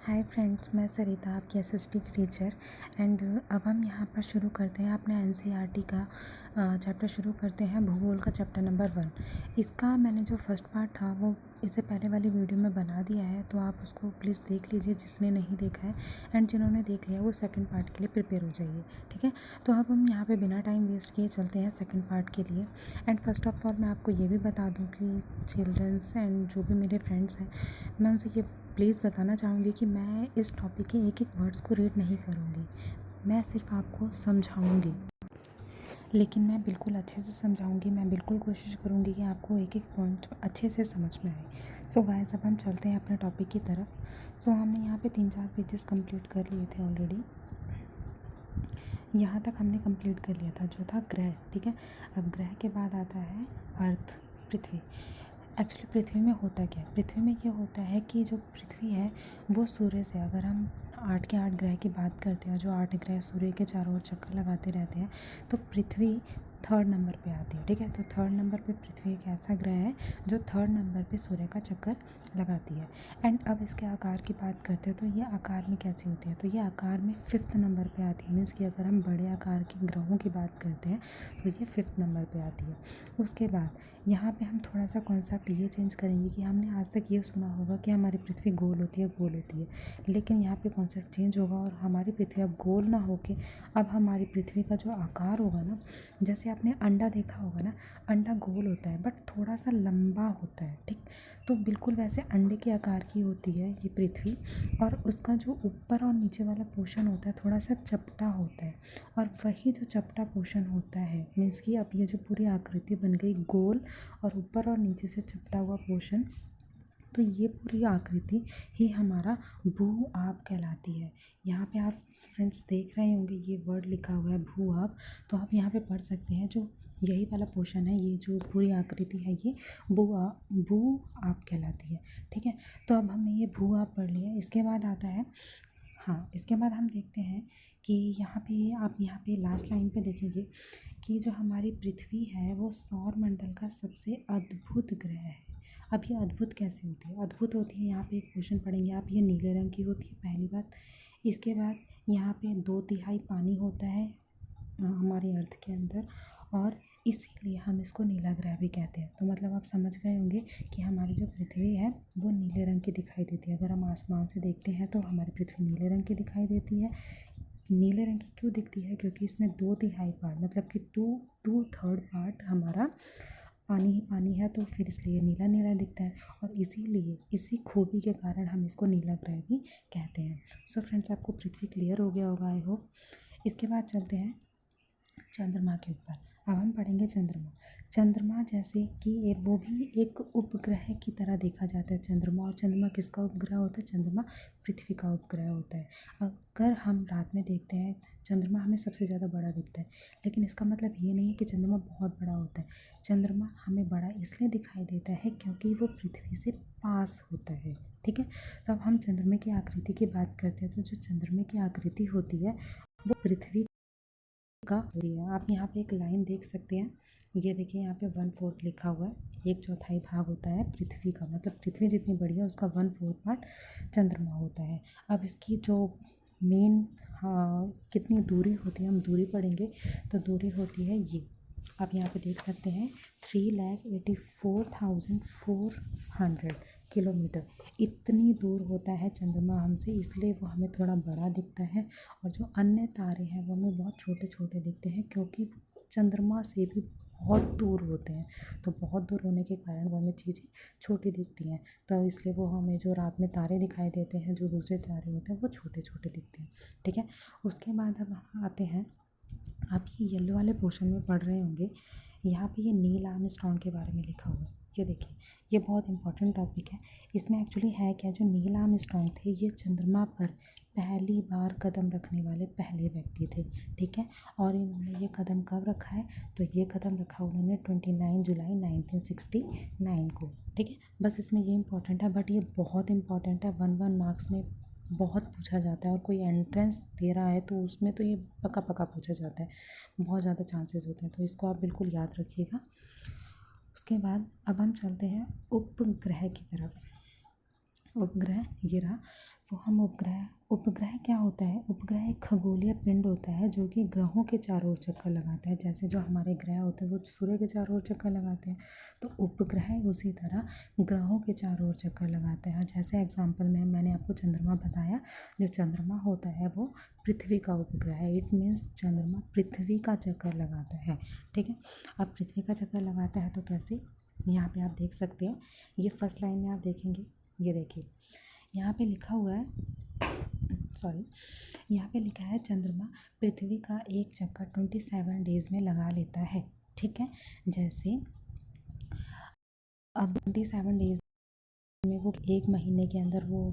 Hi friends, मैं सरिता आपकी SST की टीचर। एंड अब हम यहाँ पर शुरू करते हैं अपने एनसीईआरटी का चैप्टर शुरू करते हैं, भूगोल का चैप्टर नंबर 1। इसका मैंने जो फर्स्ट पार्ट था वो इससे पहले वाली वीडियो में बना दिया है, तो आप उसको प्लीज़ देख लीजिए जिसने नहीं देखा है। एंड जिन्होंने देख लिया वो सेकंड पार्ट के लिए प्रिपेयर हो जाइए, ठीक है। तो अब हम यहाँ पे बिना टाइम वेस्ट किए चलते हैं सेकंड पार्ट के लिए। एंड फर्स्ट ऑफ ऑल मैं आपको ये भी बता दूँ कि चिल्ड्रंस एंड जो भी मेरे फ्रेंड्स हैं, मैं उनसे ये प्लीज़ बताना चाहूँगी कि मैं इस टॉपिक के एक एक वर्ड्स को रीड नहीं करूँगी, मैं सिर्फ आपको समझाऊँगी, लेकिन मैं बिल्कुल अच्छे से समझाऊँगी। मैं बिल्कुल कोशिश करूँगी कि आपको एक एक पॉइंट अच्छे से समझ में आए। सो गाइस, अब हम चलते हैं अपने टॉपिक की तरफ। सो हमने यहाँ पे 3-4 पेजेस कंप्लीट कर लिए थे ऑलरेडी। यहाँ तक हमने कंप्लीट कर लिया था जो था ग्रह, ठीक है। अब ग्रह के बाद आता है अर्थ, पृथ्वी। एक्चुअली पृथ्वी में होता क्या है? पृथ्वी में ये होता है कि जो पृथ्वी है वो सूर्य से, अगर हम 8 के 8 ग्रह की बात करते हैं, जो 8 ग्रह सूर्य के चारों ओर चक्कर लगाते रहते हैं, तो पृथ्वी थर्ड नंबर पे आती है, ठीक है। तो थर्ड नंबर पे पृथ्वी एक ऐसा ग्रह है जो थर्ड नंबर पे सूर्य का चक्कर लगाती है। एंड अब इसके आकार की बात करते हैं तो ये आकार में कैसी होती है? तो ये आकार में 5th नंबर पे आती है। मीन्स कि अगर हम बड़े आकार के ग्रहों की बात करते हैं तो ये 5th नंबर पे आती है। उसके बाद यहाँ पे हम थोड़ा सा कॉन्सेप्ट ये चेंज करेंगे कि हमने आज तक ये सुना होगा कि हमारी पृथ्वी गोल होती है, गोल होती है, लेकिन यहाँ पे कॉन्सेप्ट चेंज होगा और हमारी पृथ्वी अब गोल ना होके अब हमारी पृथ्वी का जो आकार होगा ना, जैसे आपने अंडा देखा होगा ना, अंडा गोल होता है बट थोड़ा सा लंबा होता है, ठीक। तो बिल्कुल वैसे अंडे के आकार की होती है ये पृथ्वी, और उसका जो ऊपर और नीचे वाला पोर्शन होता है थोड़ा सा चपटा होता है। और वही जो चपटा पोर्शन होता है, मीन्स कि अब ये जो पूरी आकृति बन गई गोल और ऊपर और नीचे से चपटा हुआ पोर्शन, तो ये पूरी आकृति ही हमारा भू आप कहलाती है। यहाँ पे आप फ्रेंड्स देख रहे होंगे ये वर्ड लिखा हुआ है भू आप, तो आप यहाँ पे पढ़ सकते हैं जो यही वाला पोर्शन है, ये जो पूरी आकृति है ये भू आप कहलाती है, ठीक है। तो अब हमने ये भू आप पढ़ लिया। इसके बाद आता है, हाँ, इसके बाद हम देखते हैं कि यहाँ पे आप यहाँ पे लास्ट लाइन पे देखेंगे कि जो हमारी पृथ्वी है वो सौर मंडल का सबसे अद्भुत ग्रह है। अब ये अद्भुत कैसे होती है? अद्भुत होती है, यहाँ पे एक क्वेश्चन पढ़ेंगे आप, ये नीले रंग की होती है पहली बात। इसके बाद यहाँ पे 2/3 पानी होता है हमारे अर्थ के अंदर, और इसीलिए हम इसको नीला ग्रह भी कहते हैं। तो मतलब आप समझ गए होंगे कि हमारी जो पृथ्वी है वो नीले रंग की दिखाई देती है। अगर हम आसमान से देखते हैं तो हमारी पृथ्वी नीले रंग की दिखाई देती है। नीले रंग की क्यों दिखती है? क्योंकि इसमें 2/3 पार्ट, मतलब कि 2/3 पार्ट हमारा पानी ही पानी है, तो फिर इसलिए नीला नीला दिखता है, और इसीलिए इसी खूबी के कारण हम इसको नीला ग्रह भी कहते हैं। सो फ्रेंड्स, आपको पृथ्वी क्लियर हो गया होगा आई होप। इसके बाद चलते हैं चंद्रमा के ऊपर। अब हम पढ़ेंगे चंद्रमा। चंद्रमा जैसे कि वो भी एक उपग्रह की तरह देखा जाता है चंद्रमा। और चंद्रमा किसका उपग्रह होता है? चंद्रमा पृथ्वी का उपग्रह होता है। अगर हम रात में देखते हैं चंद्रमा हमें सबसे ज़्यादा बड़ा दिखता है, लेकिन इसका मतलब ये नहीं है कि चंद्रमा बहुत बड़ा होता है। चंद्रमा हमें बड़ा इसलिए दिखाई देता है क्योंकि वो पृथ्वी से पास होता है, ठीक है। तो अब हम चंद्रमा की आकृति की बात करते हैं, तो जो चंद्रमा की आकृति होती है वो पृथ्वी का होती है। आप यहाँ पे एक लाइन देख सकते हैं, ये देखिए यहाँ पे 1/4 लिखा हुआ है। 1/4 भाग होता है पृथ्वी का, मतलब पृथ्वी जितनी बड़ी है उसका 1/4 पार्ट चंद्रमा होता है। अब इसकी जो मेन, हाँ, कितनी दूरी होती है, हम दूरी पढ़ेंगे तो दूरी होती है ये, आप यहाँ पे देख सकते हैं 3,84,400 किलोमीटर। इतनी दूर होता है चंद्रमा हमसे, इसलिए वो हमें थोड़ा बड़ा दिखता है। और जो अन्य तारे हैं वो हमें बहुत छोटे छोटे दिखते हैं क्योंकि चंद्रमा से भी बहुत दूर होते हैं। तो बहुत दूर होने के कारण वो हमें चीज़ें छोटी दिखती हैं, तो इसलिए वो हमें जो रात में तारे दिखाई देते हैं, जो दूसरे तारे होते हैं वो छोटे छोटे दिखते हैं, ठीक है। उसके बाद अब आते हैं, आप ये येलो वाले पोर्शन में पढ़ रहे होंगे, यहाँ पे ये नील आर्मस्ट्रॉन्ग के बारे में लिखा हुआ है। ये देखिए, ये बहुत इंपॉर्टेंट टॉपिक है। इसमें एक्चुअली है क्या, जो नील आर्मस्ट्रॉन्ग थे ये चंद्रमा पर पहली बार कदम रखने वाले पहले व्यक्ति थे, ठीक है। और इन्होंने ये कदम कब रखा है? तो ये कदम रखा उन्होंने 29 जुलाई 1969 को, ठीक है। बस इसमें ये इंपॉर्टेंट है, बट ये बहुत इंपॉर्टेंट है, 1 मार्क्स में बहुत पूछा जाता है। और कोई एंट्रेंस दे रहा है तो उसमें तो ये पक्का पक्का पूछा जाता है, बहुत ज़्यादा चांसेस होते हैं, तो इसको आप बिल्कुल याद रखिएगा। उसके बाद अब हम चलते हैं उपग्रह की तरफ। उपग्रह ये रहा। सो हम उपग्रह क्या होता है? उपग्रह एक खगोलीय पिंड होता है जो कि ग्रहों के चारों ओर चक्कर लगाता है। जैसे जो हमारे ग्रह होते हैं वो सूर्य के चारों ओर चक्कर लगाते हैं, तो उपग्रह उसी तरह ग्रहों के चारों ओर चक्कर लगाता है। जैसे एग्जांपल में मैंने आपको चंद्रमा बताया, जो चंद्रमा होता है वो पृथ्वी का उपग्रह है। इट मीन्स चंद्रमा पृथ्वी का चक्कर लगाता है, ठीक है। अब पृथ्वी का चक्कर लगाता है तो कैसे? यहाँ पे आप देख सकते हैं, ये फर्स्ट लाइन में आप देखेंगे, ये देखिए यहाँ पे लिखा हुआ है सॉरी, यहाँ पे लिखा है चंद्रमा पृथ्वी का एक चक्कर 27 डेज में लगा लेता है, ठीक है। जैसे अब 27 डेज में वो एक महीने के अंदर वो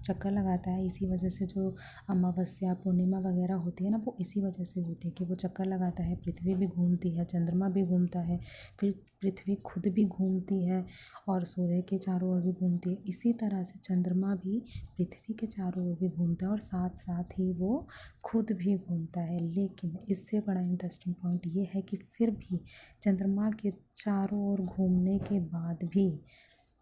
चक्कर लगाता है। इसी वजह से जो अमावस्या पूर्णिमा वगैरह होती है ना, वो इसी वजह से होती है कि वो चक्कर लगाता है। पृथ्वी भी घूमती है, चंद्रमा भी घूमता है, फिर पृथ्वी खुद भी घूमती है और सूर्य के चारों ओर भी घूमती है। इसी तरह से चंद्रमा भी पृथ्वी के चारों ओर भी घूमता है और साथ साथ ही वो खुद भी घूमता है। लेकिन इससे बड़ा इंटरेस्टिंग पॉइंट ये है कि फिर भी चंद्रमा के चारों ओर घूमने के बाद भी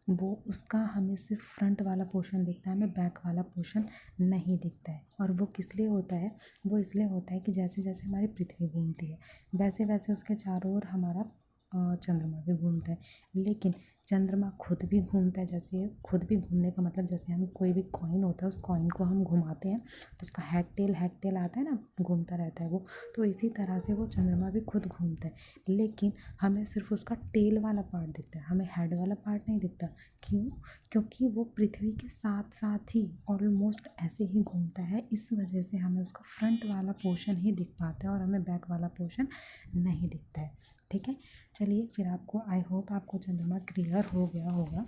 वो उसका हमें सिर्फ फ्रंट वाला पोर्शन दिखता है, हमें बैक वाला पोर्शन नहीं दिखता है। और वो किस लिए होता है? वो इसलिए होता है कि जैसे जैसे हमारी पृथ्वी घूमती है वैसे वैसे उसके चारों ओर हमारा चंद्रमा भी घूमता है। लेकिन चंद्रमा खुद भी घूमता है। जैसे खुद भी घूमने का मतलब, जैसे हम कोई भी कॉइन होता है, उस कॉइन को हम घुमाते हैं तो उसका हेड टेल आता है ना, घूमता रहता है वो। तो इसी तरह से वो चंद्रमा भी खुद घूमता है, लेकिन हमें सिर्फ उसका टेल वाला पार्ट दिखता है, हमें हेड वाला पार्ट नहीं दिखता। क्यों? क्योंकि वो पृथ्वी के साथ साथ ही ऑलमोस्ट ऐसे ही घूमता है। इस वजह से हमें उसका फ्रंट वाला पोर्शन ही दिख पाता है और हमें बैक वाला पोर्शन नहीं दिखता है, ठीक है। चलिए फिर आपको, आई होप आपको चंद्रमा क्लियर हो गया होगा।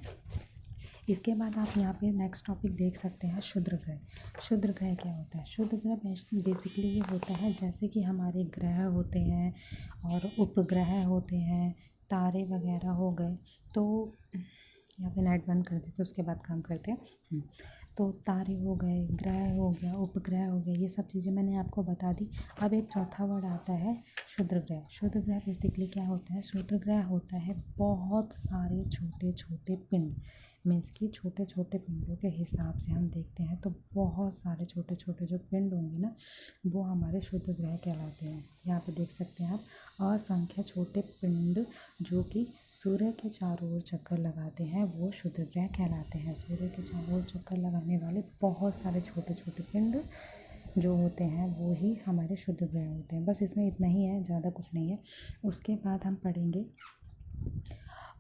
इसके बाद आप यहाँ पे नेक्स्ट टॉपिक देख सकते हैं, क्षुद्र ग्रह। क्षुद्र ग्रह क्या होता है? क्षुद्र ग्रह बेसिकली ये होता है जैसे कि हमारे ग्रह होते हैं और उपग्रह होते हैं, तारे वगैरह हो गए। तो यहाँ पे नेट बंद कर देते, उसके बाद काम करते हैं। तो तारे हो गए, ग्रह हो गया, उपग्रह हो गया, ये सब चीज़ें मैंने आपको बता दी। अब एक चौथा वर्ड आता है क्षुद्र ग्रह। क्षुद्र ग्रह बेसिकली क्या होता है? क्षुद्र ग्रह होता है बहुत सारे छोटे छोटे पिंड। मीन्स कि छोटे छोटे पिंडों के हिसाब से हम देखते हैं तो बहुत सारे छोटे छोटे जो पिंड होंगे ना, वो हमारे क्षुद्र ग्रह कहलाते हैं। यहाँ पे देख सकते हैं आप, असंख्य छोटे पिंड जो कि सूर्य के चारों ओर चक्कर लगाते हैं वो क्षुद्र ग्रह कहलाते हैं। सूर्य के चारों ओर चक्कर लगाने वाले बहुत सारे छोटे छोटे पिंड जो होते हैं वो ही हमारे क्षुद्र ग्रह होते हैं। बस इसमें इतना ही है, ज़्यादा कुछ नहीं है। उसके बाद हम पढ़ेंगे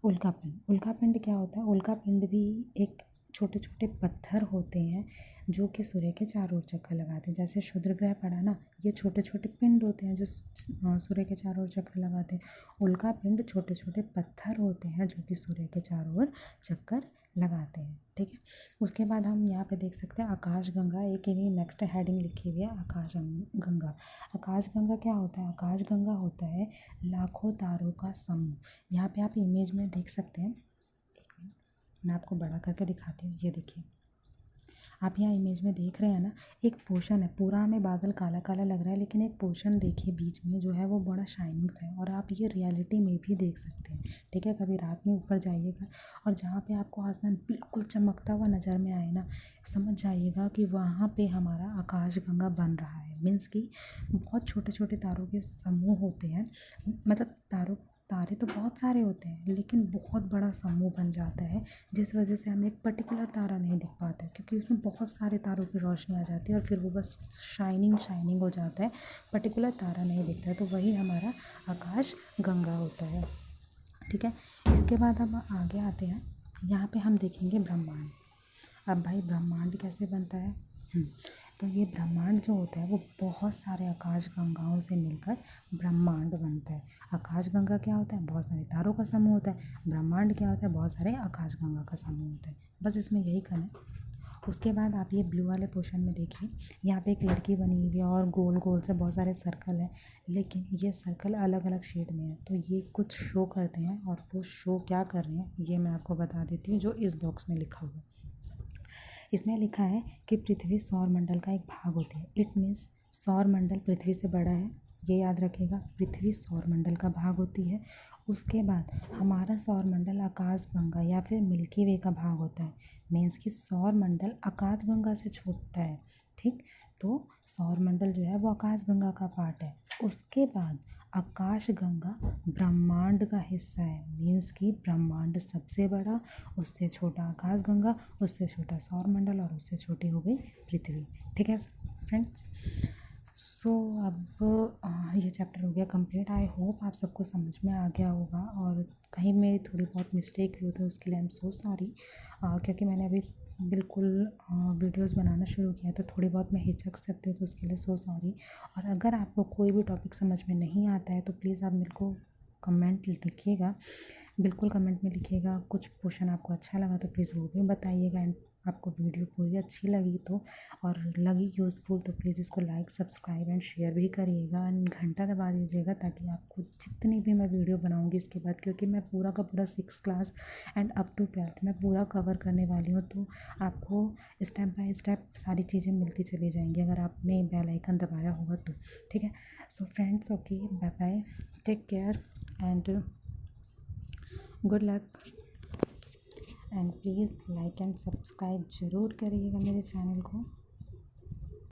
उल्कापिंड। उल्कापिंड क्या होता है? उल्कापिंड भी एक छोटे छोटे पत्थर होते हैं जो कि सूर्य के चारों ओर चक्कर लगाते हैं। जैसे क्षुद्र ग्रह पड़ा ना, ये छोटे छोटे पिंड होते हैं जो सूर्य के चारों ओर चक्कर लगाते हैं। उल्कापिंड छोटे छोटे पत्थर होते हैं जो कि सूर्य के चारों ओर चक्कर लगाते हैं, ठीक है। उसके बाद हम यहाँ पे देख सकते हैं आकाशगंगा। एक ही नेक्स्ट हेडिंग लिखी हुई है, आकाशगंगा। आकाशगंगा क्या होता है? आकाशगंगा होता है लाखों तारों का समूह। यहाँ पे आप इमेज में देख सकते हैं, मैं आपको बड़ा करके दिखाती हूँ। ये देखिए, आप यहाँ इमेज में देख रहे हैं ना, एक पोर्शन है, पूरा हमें बादल काला काला लग रहा है, लेकिन एक पोर्शन देखिए बीच में जो है वो बड़ा शाइनिंग सा है। और आप ये रियलिटी में भी देख सकते हैं, ठीक है। कभी रात में ऊपर जाइएगा और जहाँ पे आपको आसमान बिल्कुल चमकता हुआ नज़र में आए ना, समझ जाइएगा कि वहाँ पे हमारा आकाशगंगा बन रहा है। मीन्स कि बहुत छोटे छोटे तारों के समूह होते हैं, मतलब तारे तो बहुत सारे होते हैं लेकिन बहुत बड़ा समूह बन जाता है, जिस वजह से हमें एक पर्टिकुलर तारा नहीं दिख पाता है, क्योंकि उसमें बहुत सारे तारों की रोशनी आ जाती है और फिर वो बस शाइनिंग हो जाता है, पर्टिकुलर तारा नहीं दिखता है। तो वही हमारा आकाश गंगा होता है, ठीक है। इसके बाद हम आगे आते हैं, यहाँ पे हम देखेंगे ब्रह्मांड। अब भाई ब्रह्मांड कैसे बनता है? तो ये ब्रह्मांड जो होता है वो बहुत सारे आकाश गंगाओं से मिलकर ब्रह्मांड बनता है। आकाश गंगा क्या होता है? बहुत सारे तारों का समूह होता है। ब्रह्मांड क्या होता है? बहुत सारे आकाश गंगा का समूह होता है। बस इसमें यही करना है। उसके बाद आप ये ब्लू वाले पोर्शन में देखिए, यहाँ पे एक लड़की बनी हुई है और गोल गोल से बहुत सारे सर्कल हैं, लेकिन ये सर्कल अलग अलग शेड में है। तो ये कुछ शो करते हैं, और वो शो क्या कर रहे हैं ये मैं आपको बता देती हूँ, जो इस बॉक्स में लिखा हुआ है। इसमें लिखा है कि पृथ्वी सौर मंडल का एक भाग होती है। इट मीन्स सौर मंडल पृथ्वी से बड़ा है, ये याद रखिएगा। पृथ्वी सौर मंडल का भाग होती है उसके बाद हमारा सौर मंडल आकाश गंगा या फिर मिल्की वे का भाग होता है। मीन्स कि सौर मंडल आकाश गंगा से छोटा है, ठीक। तो सौर मंडल जो है वो आकाश गंगा का पार्ट है। उसके बाद आकाश गंगा ब्रह्मांड का हिस्सा है। मीन्स कि ब्रह्मांड सबसे बड़ा, उससे छोटा आकाश गंगा, उससे छोटा सौर मंडल और उससे छोटी हो गई पृथ्वी। ठीक है फ्रेंड्स। सो अब ये चैप्टर हो गया कंप्लीट। आई होप आप सबको समझ में आ गया होगा, और कहीं मेरी थोड़ी बहुत मिस्टेक हुई तो उसके लिए आई एम सो सॉरी, क्योंकि मैंने अभी बिल्कुल वीडियोस बनाना शुरू किया तो थोड़ी बहुत मैं हिचक सकती हूँ, तो उसके लिए सो सॉरी। और अगर आपको कोई भी टॉपिक समझ में नहीं आता है तो प्लीज़ आप मेरे को कमेंट लिखिएगा, बिल्कुल कमेंट में लिखिएगा। कुछ पोर्शन आपको अच्छा लगा तो प्लीज़ वो भी बताइएगा, एंड आपको वीडियो पूरी अच्छी लगी तो और लगी यूज़फुल तो प्लीज़ इसको लाइक, सब्सक्राइब एंड शेयर भी करिएगा, एंड घंटा दबा दीजिएगा ताकि आपको जितनी भी मैं वीडियो बनाऊंगी इसके बाद, क्योंकि मैं पूरा का पूरा 6th class and up to 12th मैं पूरा कवर करने वाली हूँ, तो आपको स्टेप बाय स्टेप सारी चीज़ें मिलती चली जाएंगी अगर आपने बेल आइकन दबाया होगा तो। ठीक है। So friends, okay, bye bye, take care and good luck, and please like and subscribe ज़रूर करिएगा मेरे चैनल को।